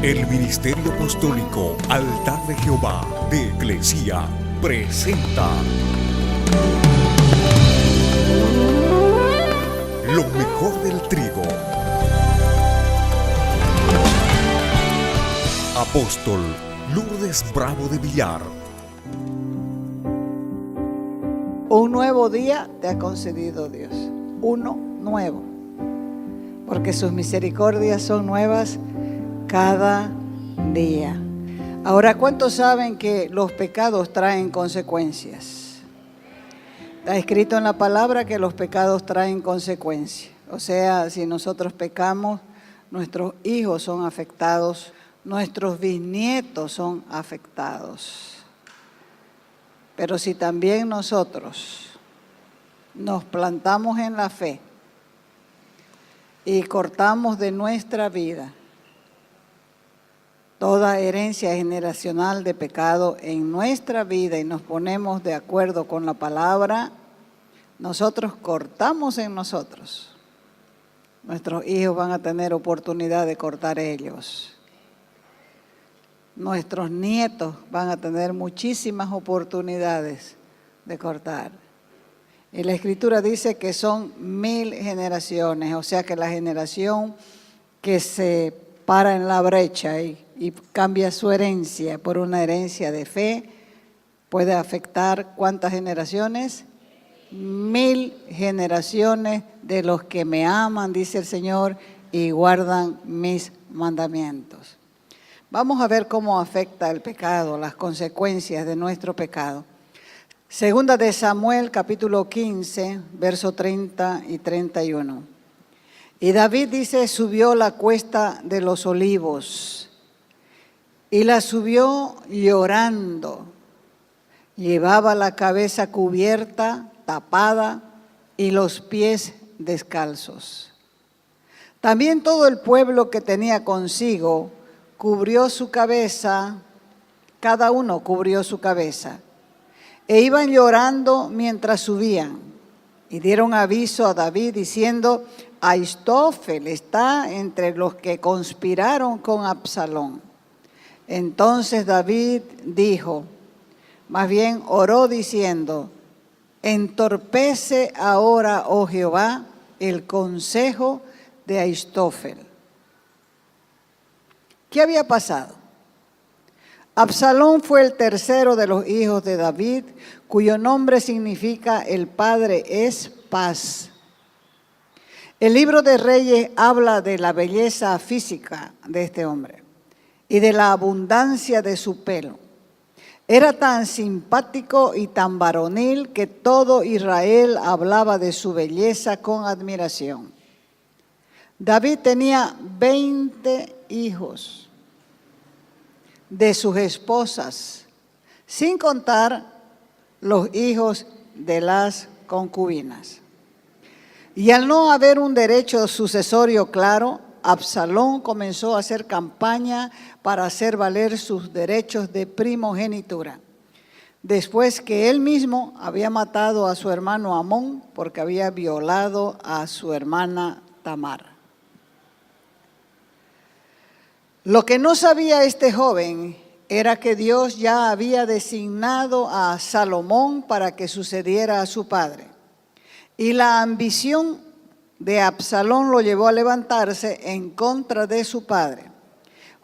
El Ministerio Apostólico Altar de Jehová de Eclesia presenta lo mejor del trigo. Apóstol Lourdes Bravo de Villar. Un nuevo día te ha concedido Dios, uno nuevo, porque sus misericordias son nuevas cada día. Ahora, ¿cuántos saben que los pecados traen consecuencias? Está escrito en la palabra que los pecados traen consecuencias. O sea, si nosotros pecamos, nuestros hijos son afectados, nuestros bisnietos son afectados. Pero si también nosotros nos plantamos en la fe y cortamos de nuestra vida toda herencia generacional de pecado en nuestra vida y nos ponemos de acuerdo con la palabra, nosotros cortamos en nosotros. Nuestros hijos van a tener oportunidad de cortar ellos. Nuestros nietos van a tener muchísimas oportunidades de cortar. Y la Escritura dice que son 1000 generaciones, o sea que la generación que se para en la brecha y cambia su herencia por una herencia de fe, puede afectar ¿cuántas generaciones? 1000 generaciones de los que me aman, dice el Señor, y guardan mis mandamientos. Vamos a ver cómo afecta el pecado, las consecuencias de nuestro pecado. Segunda de Samuel, capítulo 15, verso 30 y 31. Y David dice, subió la cuesta de los olivos y la subió llorando. Llevaba la cabeza cubierta, tapada y los pies descalzos. También todo el pueblo que tenía consigo cubrió su cabeza, cada uno cubrió su cabeza, e iban llorando mientras subían. Y dieron aviso a David diciendo, Ahistófel está entre los que conspiraron con Absalón. Entonces David dijo, más bien oró diciendo, entorpece ahora, oh Jehová, el consejo de Ahistófel. ¿Qué había pasado? Absalón fue el tercero de los hijos de David, cuyo nombre significa el padre es paz. El libro de Reyes habla de la belleza física de este hombre y de la abundancia de su pelo. Era tan simpático y tan varonil que todo Israel hablaba de su belleza con admiración. David tenía 20 hijos de sus esposas, sin contar los hijos de las concubinas. Y al no haber un derecho sucesorio claro, Absalón comenzó a hacer campaña para hacer valer sus derechos de primogenitura, después que él mismo había matado a su hermano Amón porque había violado a su hermana Tamar. Lo que no sabía este joven era que Dios ya había designado a Salomón para que sucediera a su padre. Y la ambición de Absalón lo llevó a levantarse en contra de su padre.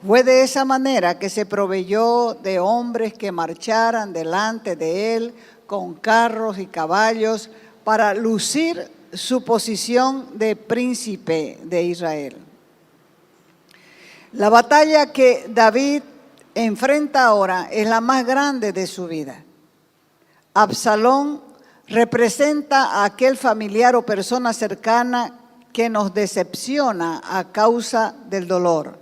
Fue de esa manera que se proveyó de hombres que marcharan delante de él con carros y caballos para lucir su posición de príncipe de Israel. La batalla que David enfrenta ahora es la más grande de su vida. Absalón representa a aquel familiar o persona cercana que nos decepciona a causa del dolor.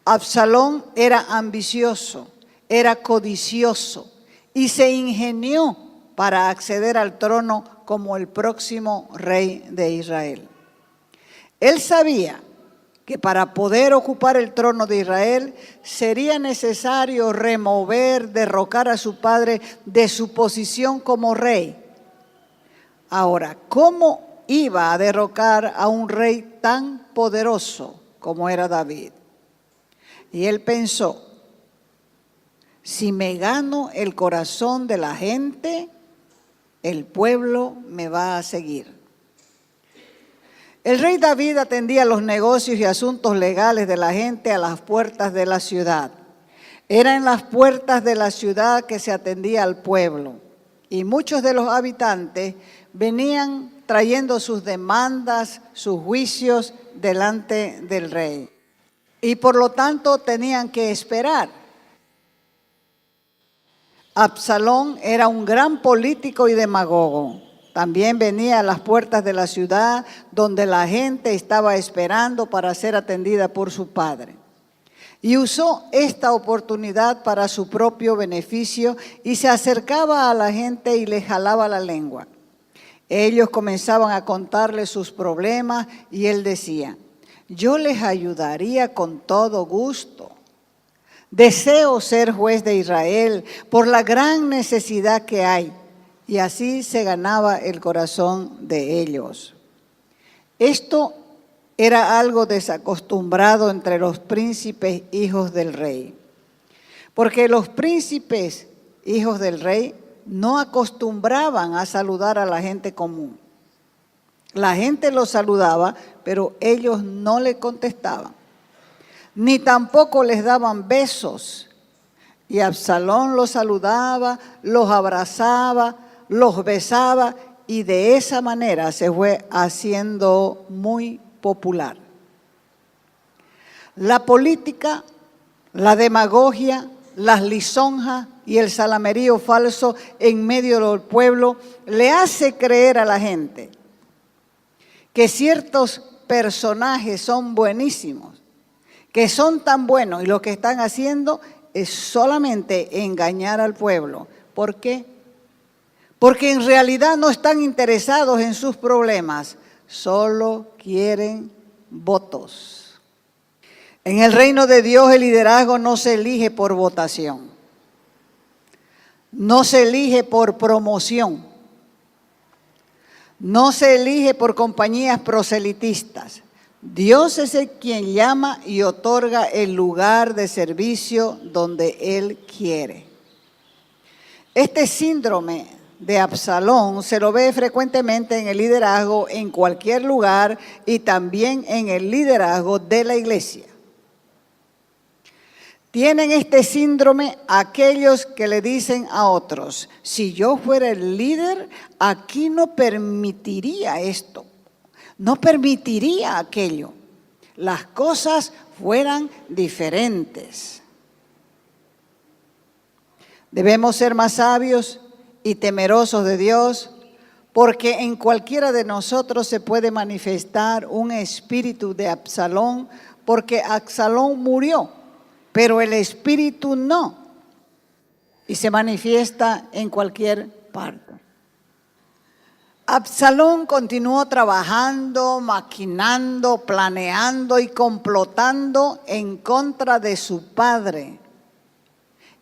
Absalón era ambicioso, era codicioso y se ingenió para acceder al trono como el próximo rey de Israel. Él sabía que para poder ocupar el trono de Israel sería necesario derrocar a su padre de su posición como rey. Ahora, ¿cómo iba a derrocar a un rey tan poderoso como era David. Y él pensó, si me gano el corazón de la gente, el pueblo me va a seguir. El rey David atendía los negocios y asuntos legales de la gente a las puertas de la ciudad. Era en las puertas de la ciudad que se atendía al pueblo. Y muchos de los habitantes venían trayendo sus demandas, sus juicios delante del rey. Y por lo tanto tenían que esperar. Absalón era un gran político y demagogo. También venía a las puertas de la ciudad donde la gente estaba esperando para ser atendida por su padre. Y usó esta oportunidad para su propio beneficio y se acercaba a la gente y le jalaba la lengua. Ellos comenzaban a contarle sus problemas y él decía, yo les ayudaría con todo gusto. Deseo ser juez de Israel por la gran necesidad que hay. Y así se ganaba el corazón de ellos. Esto era algo desacostumbrado entre los príncipes hijos del rey. Porque los príncipes hijos del rey no acostumbraban a saludar a la gente común. La gente los saludaba, pero ellos no le contestaban. Ni tampoco les daban besos. Y Absalón los saludaba, los abrazaba, los besaba y de esa manera se fue haciendo muy popular. La política, la demagogia, las lisonjas y el salamerío falso en medio del pueblo le hace creer a la gente que ciertos personajes son buenísimos, que son tan buenos y lo que están haciendo es solamente engañar al pueblo. ¿Por qué? Porque en realidad no están interesados en sus problemas, solo quieren votos. En el reino de Dios el liderazgo no se elige por votación, no se elige por promoción, no se elige por compañías proselitistas. Dios es el quien llama y otorga el lugar de servicio donde Él quiere. Este síndrome de Absalón se lo ve frecuentemente en el liderazgo en cualquier lugar y también en el liderazgo de la iglesia. Tienen este síndrome aquellos que le dicen a otros, si yo fuera el líder, aquí no permitiría esto, no permitiría aquello, las cosas fueran diferentes. Debemos ser más sabios y temerosos de Dios, porque en cualquiera de nosotros se puede manifestar un espíritu de Absalón, porque Absalón murió, pero el espíritu no, y se manifiesta en cualquier parte. Absalón continuó trabajando, maquinando, planeando y complotando en contra de su padre.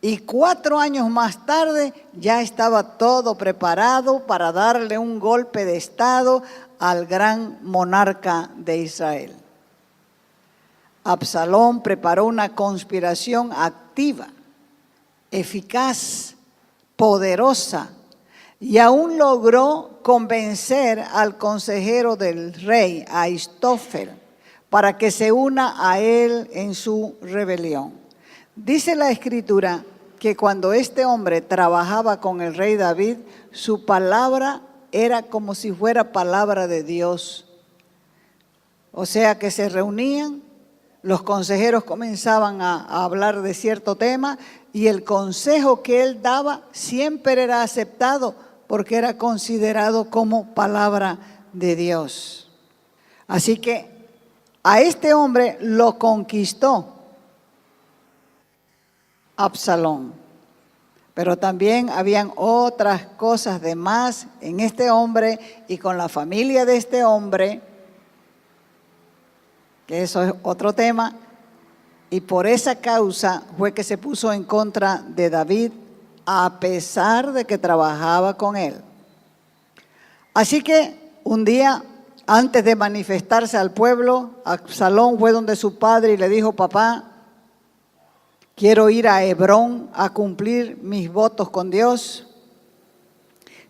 Y 4 años más tarde ya estaba todo preparado para darle un golpe de estado al gran monarca de Israel. Absalón preparó una conspiración activa, eficaz, poderosa, y aún logró convencer al consejero del rey, Ahistófel, para que se una a él en su rebelión. Dice la Escritura que cuando este hombre trabajaba con el rey David, su palabra era como si fuera palabra de Dios. O sea que se reunían, los consejeros comenzaban a hablar de cierto tema y el consejo que él daba siempre era aceptado porque era considerado como palabra de Dios. Así que a este hombre lo conquistó Absalón. Pero también habían otras cosas de más en este hombre y con la familia de este hombre, que eso es otro tema, y por esa causa fue que se puso en contra de David a pesar de que trabajaba con él. Así que un día antes de manifestarse al pueblo, Absalón fue donde su padre y le dijo: papá, quiero ir a Hebrón a cumplir mis votos con Dios.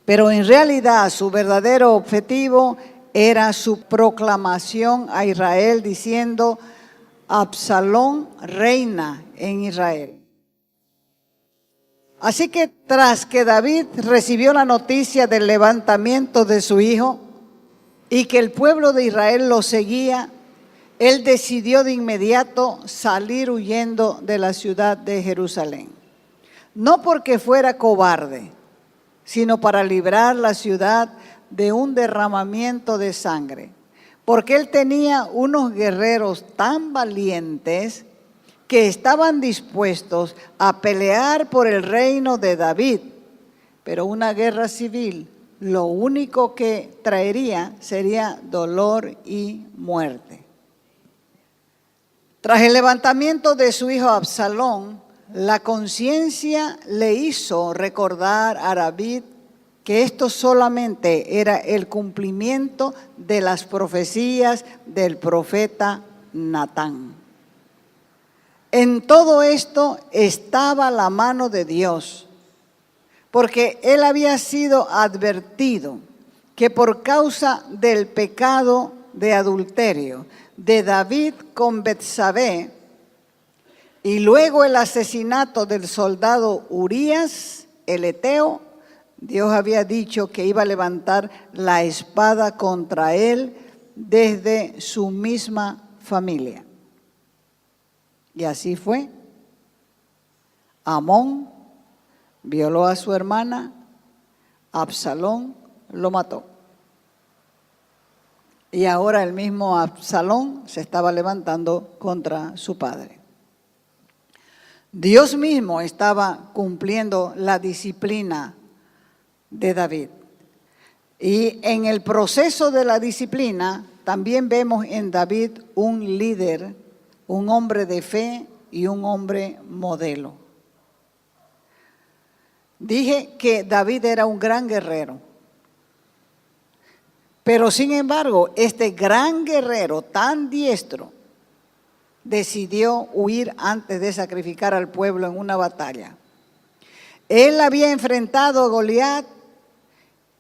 Pero en realidad su verdadero objetivo era su proclamación a Israel diciendo: Absalón reina en Israel. Así que tras que David recibió la noticia del levantamiento de su hijo y que el pueblo de Israel lo seguía, él decidió de inmediato salir huyendo de la ciudad de Jerusalén. No porque fuera cobarde, sino para librar la ciudad de un derramamiento de sangre. Porque él tenía unos guerreros tan valientes que estaban dispuestos a pelear por el reino de David. Pero una guerra civil, lo único que traería sería dolor y muerte. Tras el levantamiento de su hijo Absalón, la conciencia le hizo recordar a David que esto solamente era el cumplimiento de las profecías del profeta Natán. En todo esto estaba la mano de Dios, porque él había sido advertido que por causa del pecado de adulterio de David con Betsabé y luego el asesinato del soldado Urías, el heteo, Dios había dicho que iba a levantar la espada contra él desde su misma familia. Y así fue. Amón violó a su hermana, Absalón lo mató. Y ahora el mismo Absalón se estaba levantando contra su padre. Dios mismo estaba cumpliendo la disciplina de David. Y en el proceso de la disciplina también vemos en David un líder, un hombre de fe y un hombre modelo. Dije que David era un gran guerrero. Pero sin embargo, este gran guerrero tan diestro decidió huir antes de sacrificar al pueblo en una batalla. Él había enfrentado a Goliat,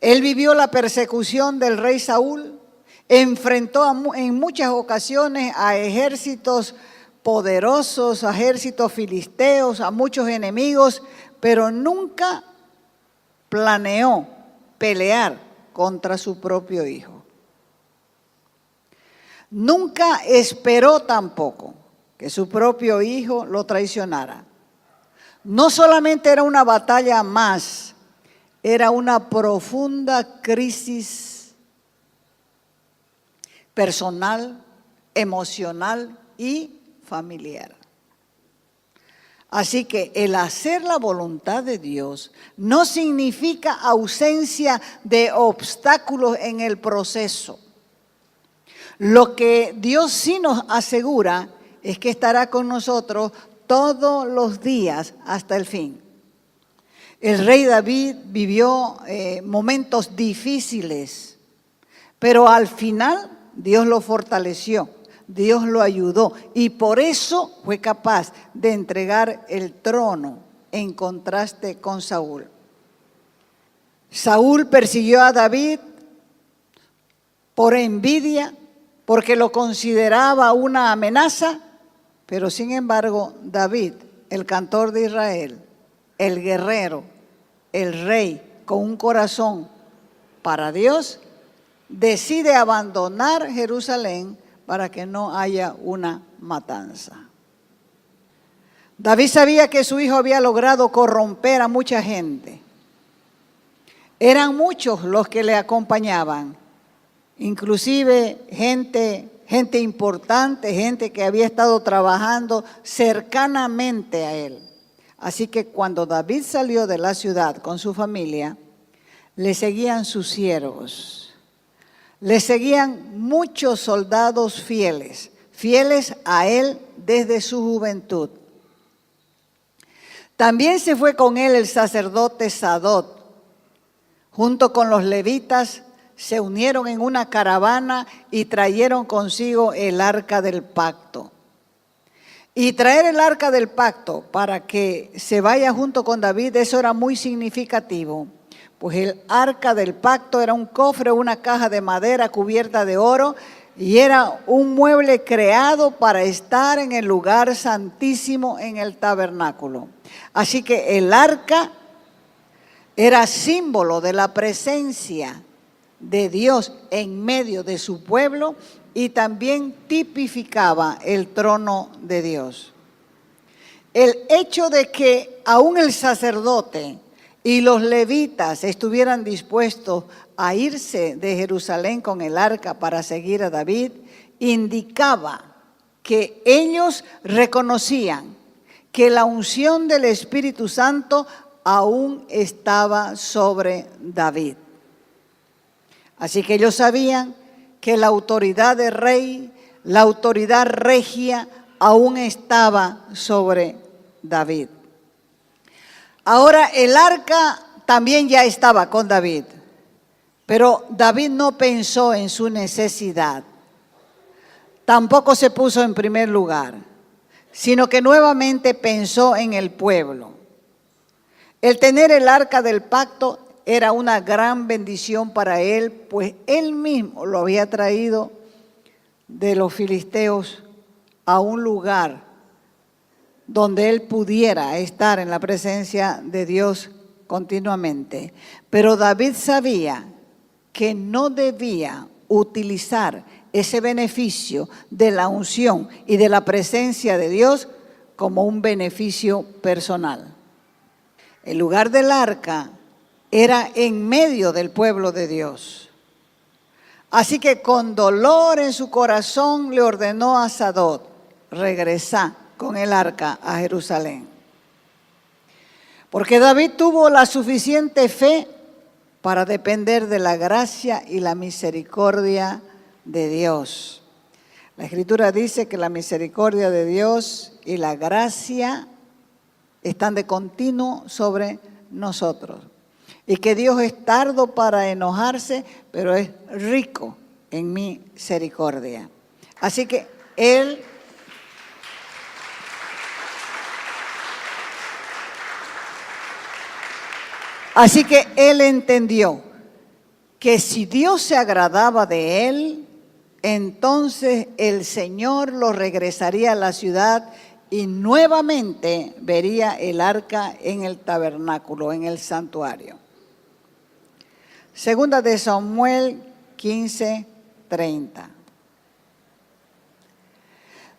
él vivió la persecución del rey Saúl, enfrentó en muchas ocasiones a ejércitos poderosos, a ejércitos filisteos, a muchos enemigos, pero nunca planeó pelear contra su propio hijo. Nunca esperó tampoco que su propio hijo lo traicionara. No solamente era una batalla más, era una profunda crisis personal, emocional y familiar. Así que el hacer la voluntad de Dios no significa ausencia de obstáculos en el proceso. Lo que Dios sí nos asegura es que estará con nosotros todos los días hasta el fin. El rey David vivió momentos difíciles, pero al final Dios lo fortaleció, Dios lo ayudó y por eso fue capaz de entregar el trono en contraste con Saúl. Saúl persiguió a David por envidia, porque lo consideraba una amenaza, pero sin embargo David, el cantor de Israel, el guerrero, el rey con un corazón para Dios, decide abandonar Jerusalén para que no haya una matanza. David sabía que su hijo había logrado corromper a mucha gente. Eran muchos los que le acompañaban, inclusive gente importante, gente que había estado trabajando cercanamente a él. Así que cuando David salió de la ciudad con su familia, le seguían sus siervos, le seguían muchos soldados fieles a él desde su juventud. También se fue con él el sacerdote Sadok, junto con los levitas, se unieron en una caravana y trajeron consigo el arca del pacto. Y traer el arca del pacto para que se vaya junto con David, eso era muy significativo. Pues el arca del pacto era un cofre, una caja de madera cubierta de oro, y era un mueble creado para estar en el lugar santísimo en el tabernáculo. Así que el arca era símbolo de la presencia de Dios en medio de su pueblo y también tipificaba el trono de Dios. El hecho de que aún el sacerdote y los levitas estuvieran dispuestos a irse de Jerusalén con el arca para seguir a David, indicaba que ellos reconocían que la unción del Espíritu Santo aún estaba sobre David. Así que ellos sabían que la autoridad de rey, la autoridad regia, aún estaba sobre David. Ahora el arca también ya estaba con David, pero David no pensó en su necesidad, tampoco se puso en primer lugar, sino que nuevamente pensó en el pueblo. El tener el arca del pacto era una gran bendición para él, pues él mismo lo había traído de los filisteos a un lugar donde él pudiera estar en la presencia de Dios continuamente. Pero David sabía que no debía utilizar ese beneficio de la unción y de la presencia de Dios como un beneficio personal. El lugar del arca era en medio del pueblo de Dios. Así que con dolor en su corazón le ordenó a Sadok: regresar con el arca a Jerusalén. Porque David tuvo la suficiente fe para depender de la gracia y la misericordia de Dios. La Escritura dice que la misericordia de Dios y la gracia están de continuo sobre nosotros. Y que Dios es tardo para enojarse, pero es rico en misericordia. Así que Él entendió que si Dios se agradaba de él, entonces el Señor lo regresaría a la ciudad y nuevamente vería el arca en el tabernáculo, en el santuario. Segunda de Samuel 15:30.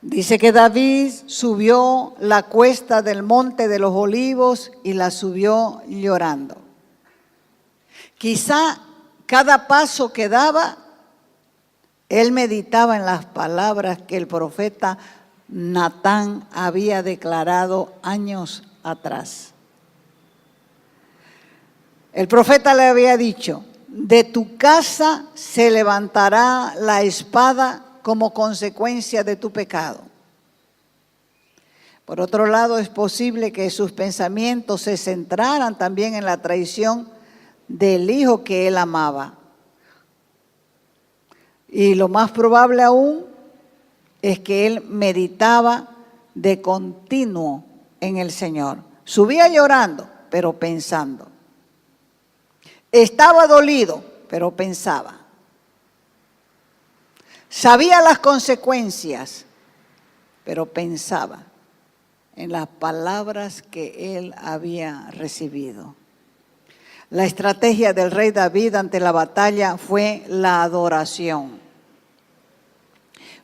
Dice que David subió la cuesta del monte de los olivos y la subió llorando. Quizá cada paso que daba, él meditaba en las palabras que el profeta Natán había declarado años atrás. El profeta le había dicho: de tu casa se levantará la espada como consecuencia de tu pecado. Por otro lado, es posible que sus pensamientos se centraran también en la traición del hijo que él amaba. Y lo más probable aún es que él meditaba de continuo en el Señor. Subía llorando, pero pensando. Estaba dolido, pero pensaba. Sabía las consecuencias, pero pensaba en las palabras que él había recibido. La estrategia del rey David ante la batalla fue la adoración.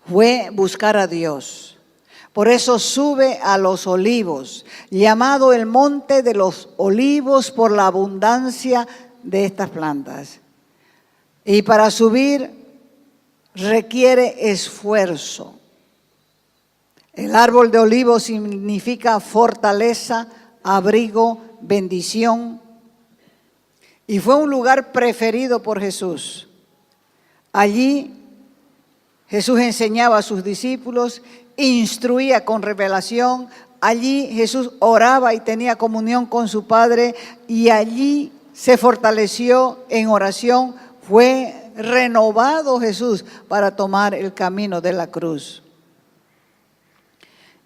Fue buscar a Dios. Por eso sube a los olivos, llamado el monte de los olivos por la abundancia de estas plantas. Y para subir requiere esfuerzo. El árbol de olivo significa fortaleza, abrigo, bendición. Y fue un lugar preferido por Jesús. Allí Jesús enseñaba a sus discípulos, instruía con revelación. Allí Jesús oraba y tenía comunión con su Padre. Y allí se fortaleció en oración. Fue renovado Jesús para tomar el camino de la cruz.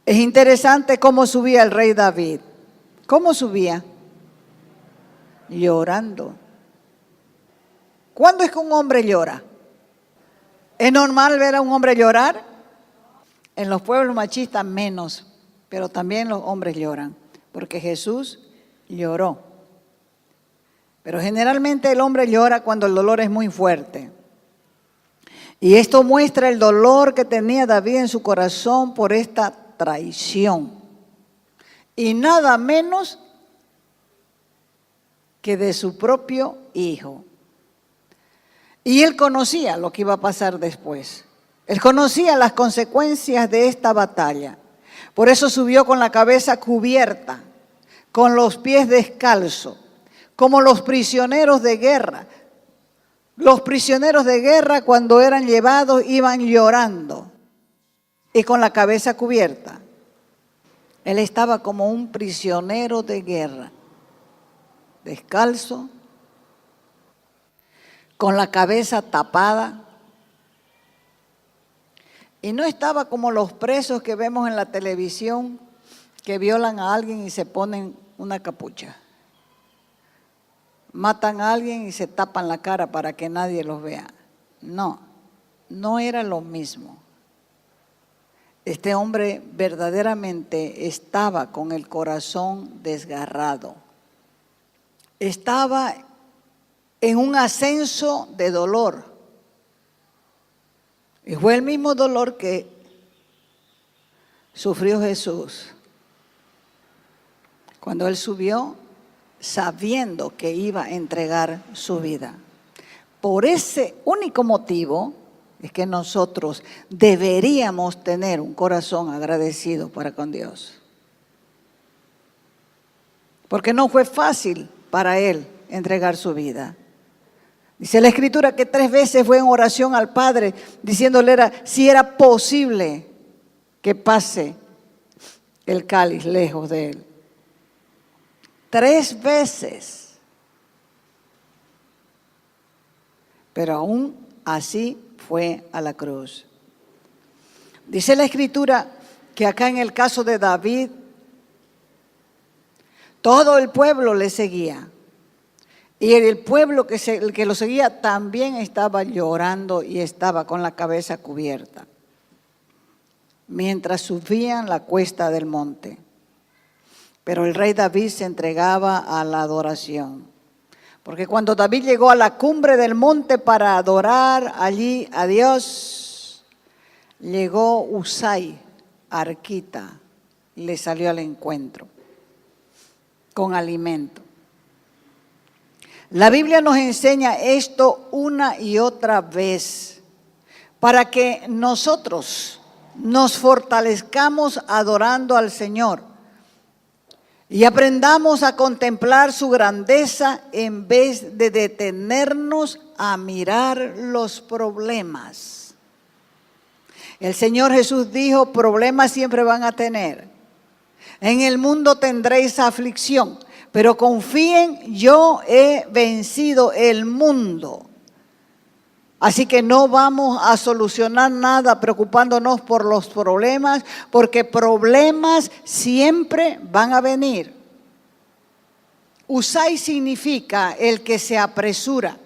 Es interesante cómo subía el rey David. ¿Cómo subía? Llorando. ¿Cuándo es que un hombre llora? ¿Es normal ver a un hombre llorar? En los pueblos machistas menos, pero también los hombres lloran, porque Jesús lloró. Pero generalmente el hombre llora cuando el dolor es muy fuerte. Y esto muestra el dolor que tenía David en su corazón por esta traición. Y nada menos que de su propio hijo. Y él conocía lo que iba a pasar después. Él conocía las consecuencias de esta batalla. Por eso subió con la cabeza cubierta, con los pies descalzos, como los prisioneros de guerra. Los prisioneros de guerra cuando eran llevados iban llorando y con la cabeza cubierta. Él estaba como un prisionero de guerra, descalzo, con la cabeza tapada. Y no estaba como los presos que vemos en la televisión que violan a alguien y se ponen una capucha. Matan a alguien y se tapan la cara para que nadie los vea. No, no era lo mismo. Este hombre verdaderamente estaba con el corazón desgarrado. Estaba en un ascenso de dolor. Y fue el mismo dolor que sufrió Jesús cuando Él subió sabiendo que iba a entregar su vida. Por ese único motivo es que nosotros deberíamos tener un corazón agradecido para con Dios. Porque no fue fácil para Él entregar su vida. Dice la Escritura que 3 veces fue en oración al Padre, diciéndole si era posible que pase el cáliz lejos de Él. 3 veces. Pero aún así fue a la cruz. Dice la Escritura que acá en el caso de David, todo el pueblo le seguía. Y el pueblo que lo seguía también estaba llorando y estaba con la cabeza cubierta, mientras subían la cuesta del monte. Pero el rey David se entregaba a la adoración. Porque cuando David llegó a la cumbre del monte para adorar allí a Dios, llegó Usai, arquita, y le salió al encuentro con alimento. La Biblia nos enseña esto una y otra vez para que nosotros nos fortalezcamos adorando al Señor y aprendamos a contemplar su grandeza en vez de detenernos a mirar los problemas. El Señor Jesús dijo, problemas siempre van a tener. En el mundo tendréis aflicción. Pero confíen, yo he vencido el mundo. Así que no vamos a solucionar nada preocupándonos por los problemas, porque problemas siempre van a venir. Usai significa el que se apresura.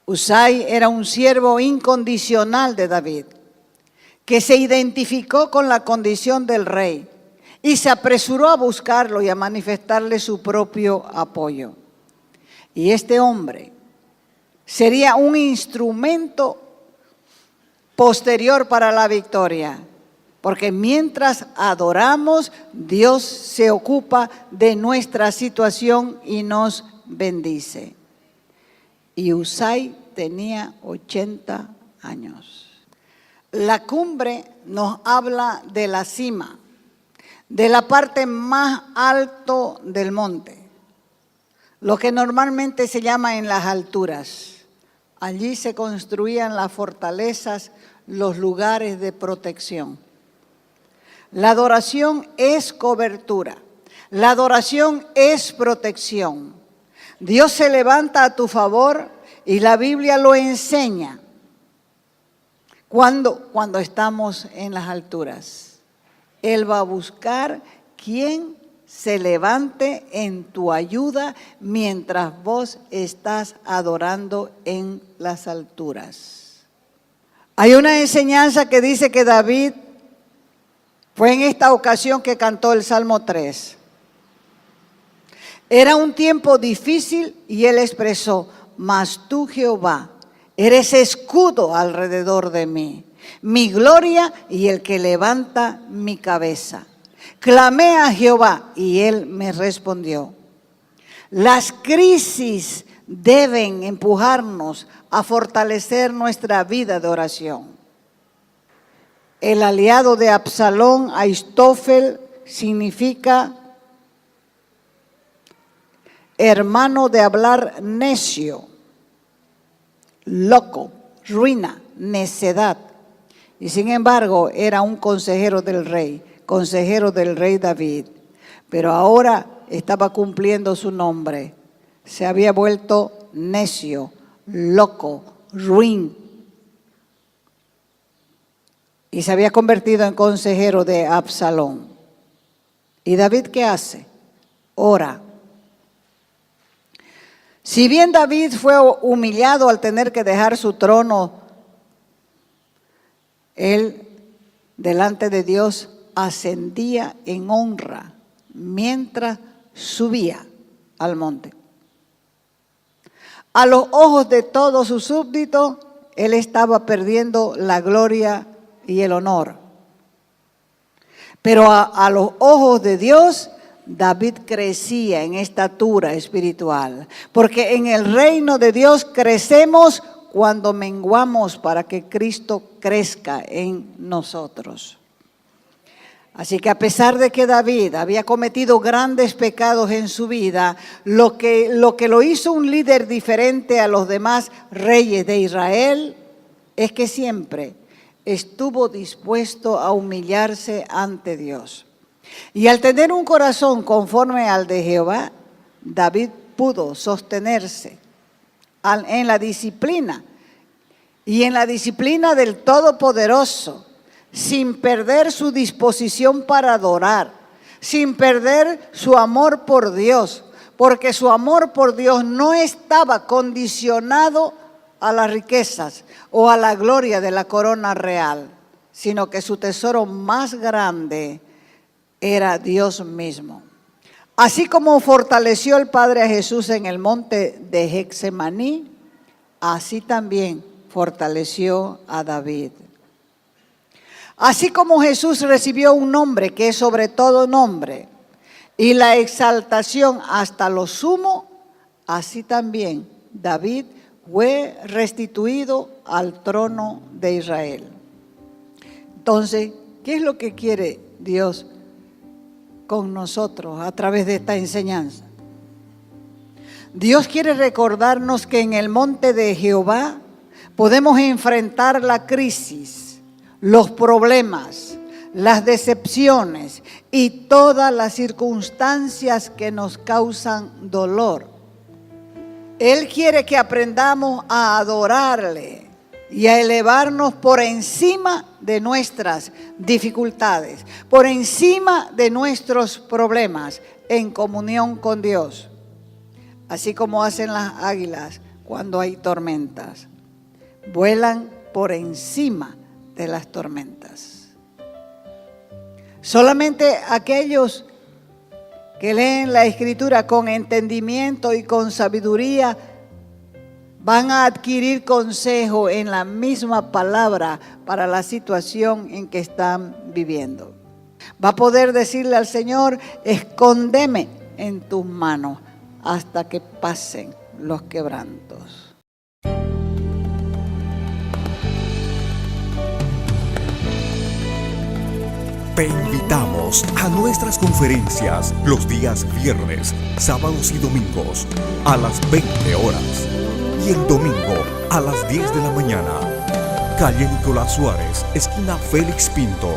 Usai era un siervo incondicional de David, que se identificó con la condición del rey. Y se apresuró a buscarlo y a manifestarle su propio apoyo. Y este hombre sería un instrumento posterior para la victoria. Porque mientras adoramos, Dios se ocupa de nuestra situación y nos bendice. Y Usai tenía 80 años. La cumbre nos habla de la cima, de la parte más alto del monte, lo que normalmente se llama en las alturas. Allí se construían las fortalezas, los lugares de protección. La adoración es cobertura, la adoración es protección. Dios se levanta a tu favor y la Biblia lo enseña cuando estamos en las alturas. Él va a buscar quien se levante en tu ayuda mientras vos estás adorando en las alturas. Hay una enseñanza que dice que David fue en esta ocasión que cantó el Salmo 3. Era un tiempo difícil y él expresó: mas tú, Jehová, eres escudo alrededor de mí, mi gloria y el que levanta mi cabeza. Clamé a Jehová y él me respondió. Las crisis deben empujarnos a fortalecer nuestra vida de oración. El aliado de Absalón, Ahistófel, significa hermano de hablar necio, loco, ruina, necedad. Y sin embargo era un consejero del rey David. Pero ahora estaba cumpliendo su nombre. Se había vuelto necio, loco, ruin. Y se había convertido en consejero de Absalón. ¿Y David qué hace? Ora. Si bien David fue humillado al tener que dejar su trono, él delante de Dios ascendía en honra mientras subía al monte. A los ojos de todos sus súbditos, él estaba perdiendo la gloria y el honor. Pero a los ojos de Dios, David crecía en estatura espiritual, porque en el reino de Dios crecemos cuando menguamos para que Cristo crezca en nosotros. Así que a pesar de que David había cometido grandes pecados en su vida, lo que lo hizo un líder diferente a los demás reyes de Israel es que siempre estuvo dispuesto a humillarse ante Dios. Y al tener un corazón conforme al de Jehová, David pudo sostenerse en la disciplina y en la disciplina del Todopoderoso, sin perder su disposición para adorar, sin perder su amor por Dios, porque su amor por Dios no estaba condicionado a las riquezas o a la gloria de la corona real, sino que su tesoro más grande era Dios mismo. Así como fortaleció el Padre a Jesús en el monte de Getsemaní, así también fortaleció a David. Así como Jesús recibió un nombre que es sobre todo nombre y la exaltación hasta lo sumo, así también David fue restituido al trono de Israel. Entonces, ¿qué es lo que quiere Dios con nosotros a través de esta enseñanza? Dios quiere recordarnos que en el monte de Jehová podemos enfrentar la crisis, los problemas, las decepciones y todas las circunstancias que nos causan dolor. Él quiere que aprendamos a adorarle y a elevarnos por encima de nuestras dificultades, por encima de nuestros problemas, en comunión con Dios. Así como hacen las águilas cuando hay tormentas. Vuelan por encima de las tormentas. Solamente aquellos que leen la Escritura con entendimiento y con sabiduría van a adquirir consejo en la misma palabra para la situación en que están viviendo. Va a poder decirle al Señor: escóndeme en tus manos hasta que pasen los quebrantos. Te invitamos a nuestras conferencias los días viernes, sábados y domingos a las 20 horas y el domingo a las 10 de la mañana. Calle Nicolás Suárez, esquina Félix Pinto.